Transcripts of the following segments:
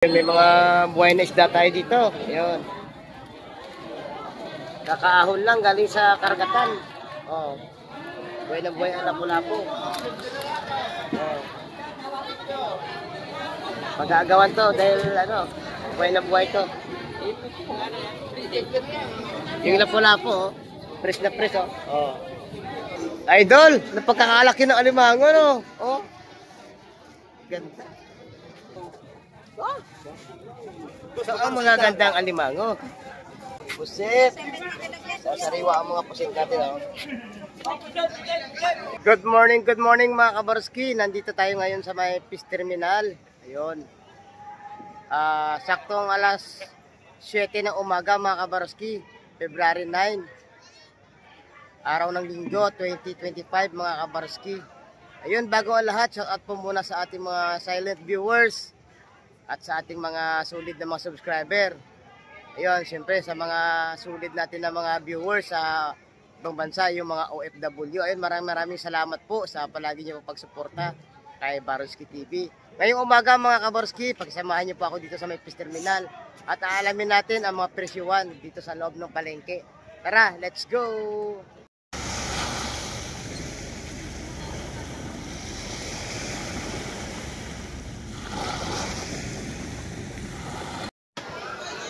May mga buhay na isda tayo dito. Ayun. Kakaahon lang galing sa karagatan. Oh. Buhay na buhay ang lapu-lapu. Oh. Pag-aagawan to dahil buhay na buhay to. Yung lapu-lapu, oh. Press na press, oh. Oh. Idol, napagkakalaki ng alimango, no? Oh. Ganda. So, ang mga gandang alimango. Pusit. Sasariwa ang mga pusit natin. Oh. Good morning mga kabarski. Nandito tayo ngayon sa may fish terminal. Ayun. Saktong alas 7 ng umaga mga kabarski. February 9. Araw ng linggo, 2025 mga kabarski. Ayun, bago ang lahat, shout out po muna sa ating mga silent viewers. At sa ating mga solid na mga subscriber. Ayun, siyempre sa mga solid natin na mga viewers sa ibang bansa, yung mga OFW. Ayun, maraming salamat po sa palagi niyo pagsuporta kay Baronski TV. Ngayong umaga mga kabarski, pagsamahan niyo po ako dito sa may fish terminal. At aalamin natin ang mga presyuhan dito sa loob ng palengke. Tara, let's go!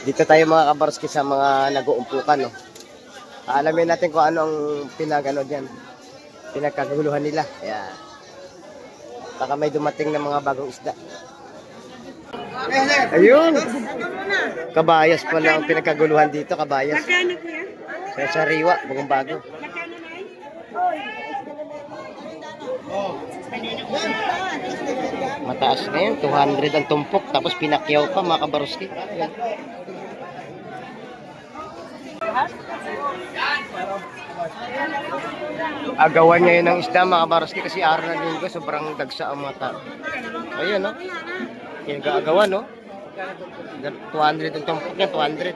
Dito tayo mga kabarski sa mga nag-uumpukan, no. Alamin natin kung ano ang pinagkaguluhan nila. Ayan. Baka may dumating na mga bagong isda. Ayun. Kabayas pala ang pinagkaguluhan dito, kabayas. Sa sariwa, bagong bago. Mataas na yun, 200 ang tumpok, tapos pinakyaw pa mga kabarski. Ayan. Agawan ngayon ng isda mga kabarski kasi araw ng linggo sobrang dagsa ang mata. Ayun, no? Agawan, no? 200 ang tumpok niya, 200.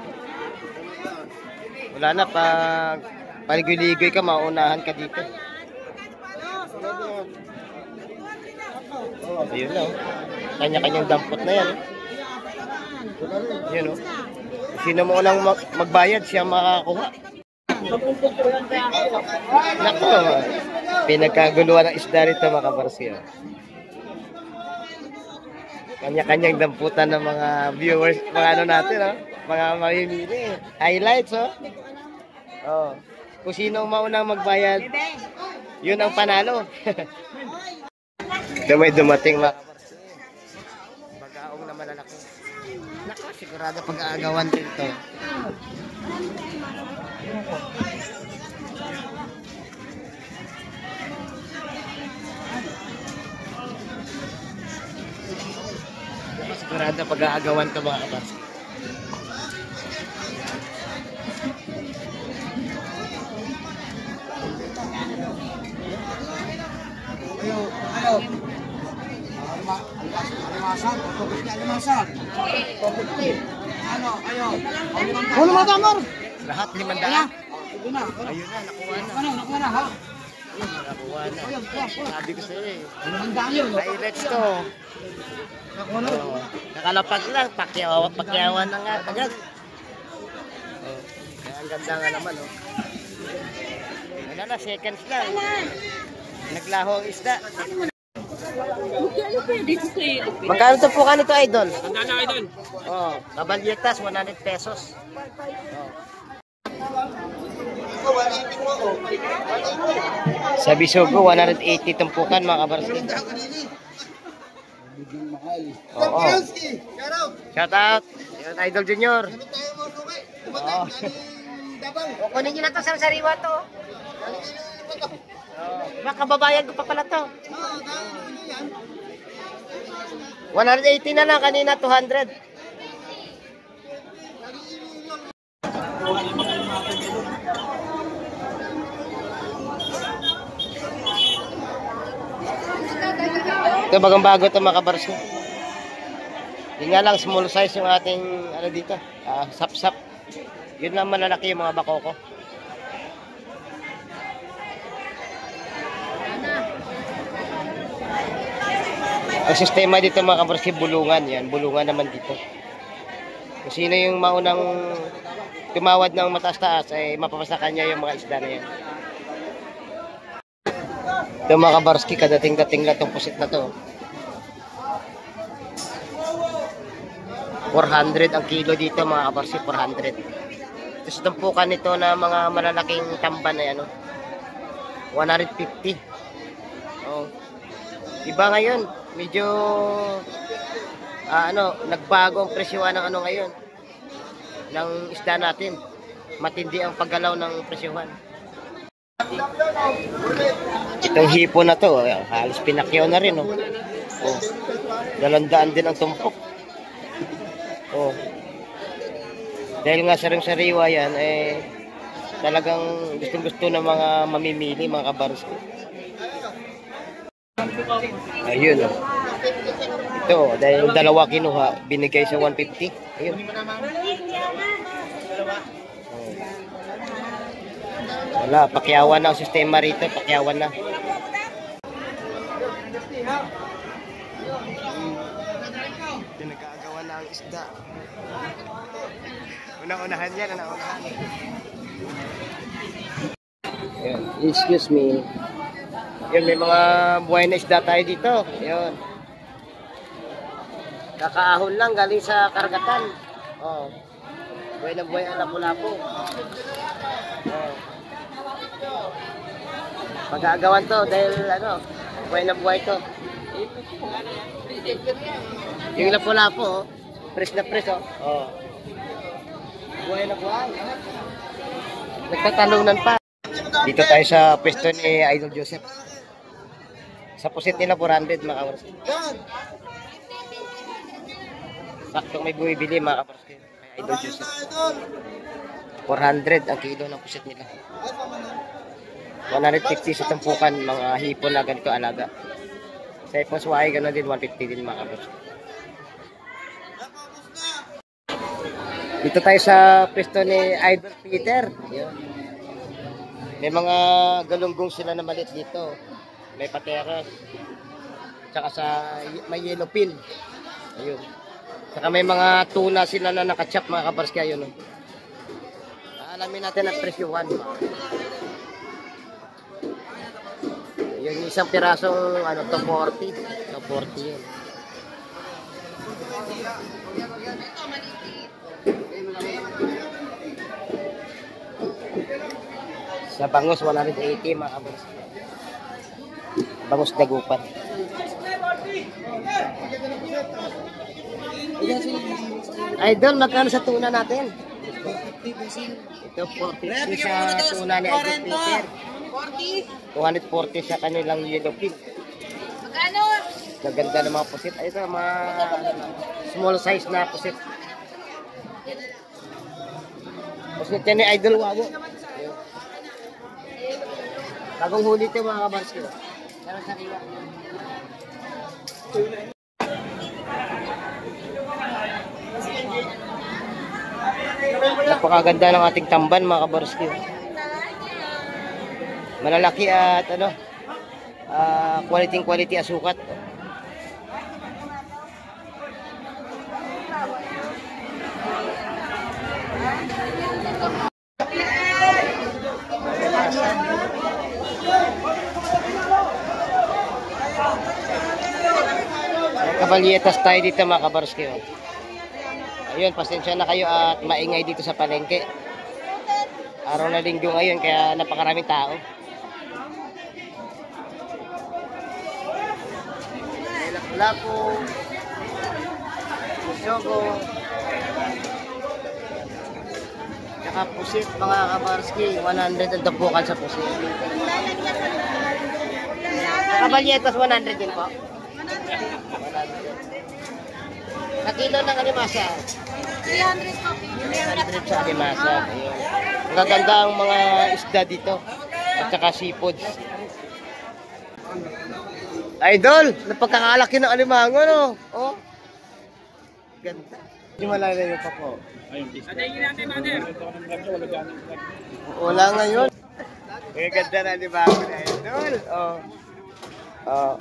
Wala na, pag paligoy-ligoy ka, maunahan ka dito. Ayun na, oh. Kanya-kanyang dampot na yan, eh. Ayun, oh. Sino mo unang magbayad, siya makakuha. Nako, pinagkaguluhan ng isda rito mga kabarski. Kanya-kanyang damputan ng mga viewers, mga natin, oh. Mga mamimili. Highlights, oh. Oh. Kung sino maunang magbayad, yun ang panalo. May dumating mga kabarski. Bagaong na malalaki. Nako, sigurado pag-aagawan dito. Sigurado pag-aagawan ka mga kabarski. Ayo. Alimasan, tubig na alimasan. Ano, ayo. Ano matamor? Lahat 500. Ayun na. Ayun na, nakuha na. Ano, nakuha na ha? Nakuha na. Sabi ko sa'yo eh. Ayun. Highlights to. Nakuha na. Nakalapag lang, pakyawan na nga agad. Ang ganda nga naman, oh. Ano na, seconds lang. Naglaho ang isda. Magkano ito po kanito, idol? Magkano idol? Oh, kabalyetas 100 pesos. Oh. Sa Bisogo 180 tumpukan mga kabarski. Oo. Shout out. Idol Junior. Oh. Kunin niyo na to sa sariwa to. Makababayan ko pa pala to. 180 na lang, kanina 200. Ito bagang bago ito mga kabarsko. Yun nga lang, small size yung ating dito, sap-sap. Yun lang malalaki yung mga bakoko. Ang sistema dito mga kabarski, bulungan yan. Bulungan naman dito. Kung sino yung maunang tumawad ng mataas-taas, ay mapapasa kanya yung mga isda na yan. Ito mga kabarski, kadating-dating lang itong pusit na to. 400 ang kilo dito mga kabarski, 400. Tapos tumpukan nito na mga malalaking tamban na ano, 150. Oh. Iba ngayon, medyo nagbago ang presyohan ng ano ngayon ng isda natin. Matindi ang paggalaw ng presyohan. Itong hipo na to, halos pinakyaw na rin, oh. Oh. 200 din ang tumpok. Oh. Dahil nga sariwa yan, talagang gustong-gusto ng mga mamimili, mga kabarski. Ayun, oh. Ito, dahil dalawa kinuha, binigay sa 150. Ayun. Oh. Wala, pakyawan na ang sistema rito, pakyawan na. Pinagkagawa na ang isda. Una-unahan yan, una-unahan. Ayun, excuse me. Yun, may mga buhay na isda tayo dito. Yun. Kakaahon lang galing sa karagatan. Oh. Buhay na buhay ang lapu-lapu. Oh. Magagawan to dahil buhay na buhay to. Yung lapu-lapu, oh. Press na press, oh. Oh. Buhay na buhay. Nagtatalunan pa. Dito tayo sa pwesto ni Idol Joseph. Sa pusit nila 400 mga kabarski. Saktong may bumibili mga kabarski. Kay Idol Joseph. 400 ang kilo ng pusit nila. 150 sa tumpukan mga hipon na ganito alaga. Sa iponswahe gano'n din 150 din mga kabarski. Dito tayo sa pwesto ni Idol Peter. Yun. May mga galunggong sila na maliit dito. May pateras. Tsaka may yellow pin. Ayun. Tsaka may mga tuna sila na nakachap mga kabarski. Ayun. Alamin natin ang presyuhan. Yung isang pirasong 240. 240 yun. Sa bangus 180 mga kabarski. Bangus dagupan. Idol, magkano sa tuna natin? Ito 40 sa tuna ni Idol Peter. 240 sa kanilang yellow pin. Magkano? Gaganda ng mga pusit. Ito mga small size na pusit. Pusit yan ni Idol Wago. Bagong huli ito mga kabarski. Napakaganda ng ating tamban mga kabarski. Malalaki at quality asukat. Kabalyetas tayo dito mga kabarski. Ayun, pasensya na kayo at maingay dito sa palengke. Araw na linggo ngayon kaya napakaraming tao. Lapu, Musyogo, saka pusit mga kabarski. 100 ang dampukan sa pusit. Kabalyetas 100 din po. Sa kilo ng alimasa? 300 po. 300 sa alimasa. Ayun. Ang gaganda ang mga isda dito. At saka seafoods. Idol! Napagkakalaki ng alimango, no? Oh. Ganda. Hindi malalayo pa po. Wala ngayon. Ang ganda na alimango na idol. Oh. Oh.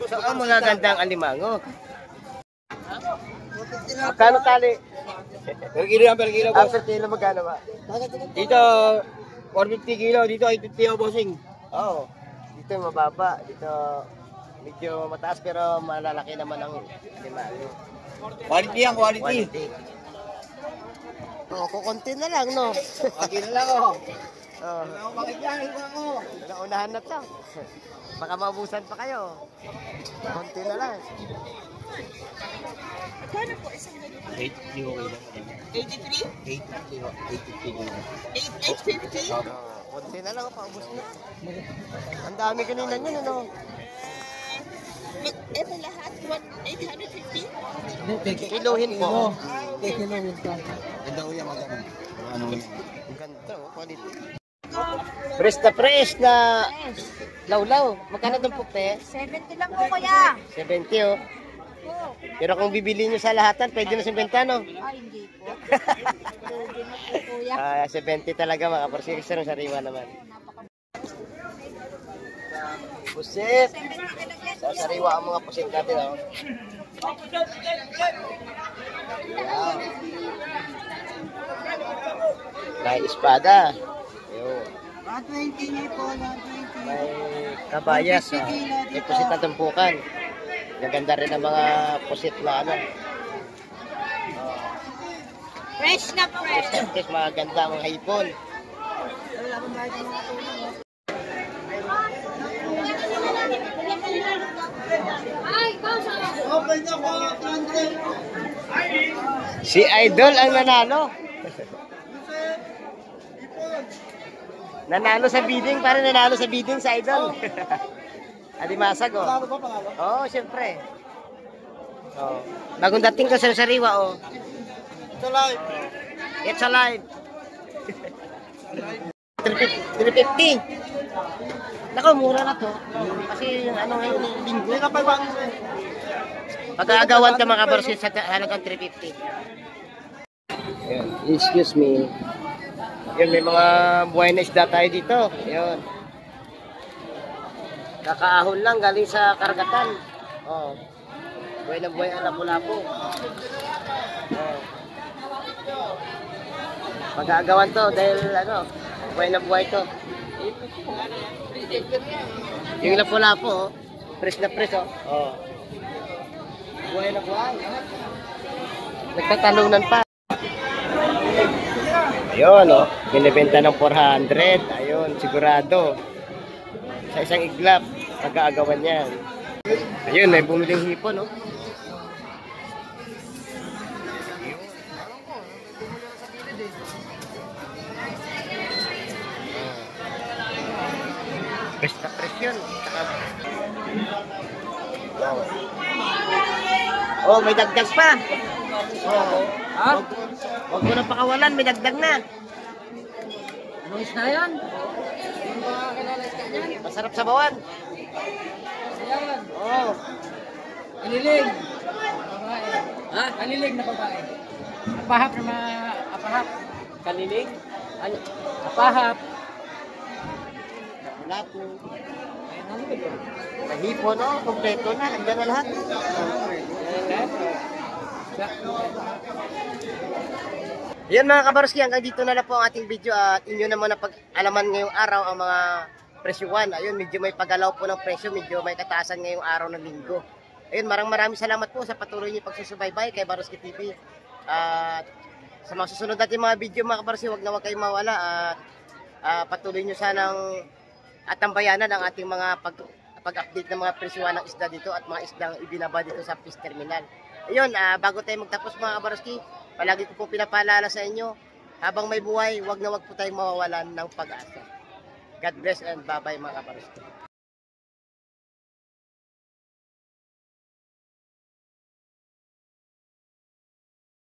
So, ang mga gandang alimango. Magkano tali? Per kilo yan, per kilo, boss. Per kilo magkano ba? Dito, 450 kilo. Dito, 850 ako, bossing. Oo. Dito mababa. Dito medyo mataas pero malalaki naman ang alimango. Quality yan, quality. Quality. Kukunti na lang, no? Okay na lang, oh. Oh. Bakit yan, ako? Naunahan na to. Baka maubusan pa kayo. Konti na lang. 850 okay lang. 83? 850. 850? Konti na lang, paubos na. Ang dami kanina yun, ano? Ito lahat, 850? Kiluhin po. Kiluhin ka. Ganda ko yan, maganda. Ano yan? Ang ganda, oh, quality. Fresh na lawlaw. Magkano itong pukte? 70 lang po kuya. 70, oh. Pero kung bibili nyo sa lahatan, pwede na 50, no? Ay, hindi po. Hindi na po kuya. 70 talaga, mga kaparski. Kasi nung sariwa naman. Pusit. Sa sariwa ang mga pusit natin, oh. Wow. May espada. Yun. 120 niyo po, 120. May kabayas. May pusit na tumpukan. Gaganda rin ang mga pusit na ano. Fresh na fresh. Fresh, mga ganda ang mga hipon. Okay na po, 100. Si Idol ang nanalo. Nanalo sa bidding, parang nanalo sa bidding sa Idol. Adimasag, oh. Panalo ba, panalo? Oo, siyempre. Oh. Bagong dating ka sa sariwa, oh. Ito live. It's alive. 350. Nako, mura na to. Kasi ano ngayon, linggo. Hindi na pa ibang. Pag-aagawan ka mga kabarsi sa halagang 350. Ayan, excuse me. Yun, may mga buhay na isda tayo dito. Yun. Kakaahon lang galing sa karagatan. Oh. Buhay na buhay ang lapu-lapu. Oh. Pag-aagawan to dahil ano, buhay na buhay to. Yung lapu-lapu, oh. Fresh na fresh, oh. Oh. Buhay na buhay. Nagtatalunan pa. Ayun, oh. Binibenta ng 400. Ayun, sigurado. Sa isang iglap, pag-aagawan yan. Ayun, may bumiling hipon, oh. Fresh na fresh yun. Oh, may dagdag pa. Oh. Ha? Huwag mo nang pakawalan, may dagdag na. Anong isda yan? Masarap sa bawan. Sayawan. Oh. Kanilig. Ha? Kanilig na babae. Apahap na mga apahap. Kanilig. Ano? Apahap. Lapo. Ayun, ano ba yun? Mahipon, oh. Kompleto na. Nagda na lahat. Yan mga kabarski, hanggang dito na lang po ang ating video at inyo naman na pag-alaman ngayong araw ang mga presyuhan. Ayun, medyo may pagalaw po ng presyo, medyo may kataasan ngayong araw ng linggo. Ayun, maraming salamat po sa patuloy niyo pagsusubaybay kay Baroski TV. At sa mga susunod natin mga video mga kabarski, huwag na huwag kayong mawala at patuloy niyo sanang tambayanan ang ating mga pag-update ng mga presyuhan ng isda dito at mga isdang ibinaba dito sa fish terminal. Ayun, bago tayo magtapos mga kabarski, palagi ko po pinapaalala sa inyo, habang may buhay, wag na wag po tayong mawawalan ng pag-asa. God bless and bye-bye mga kabarski.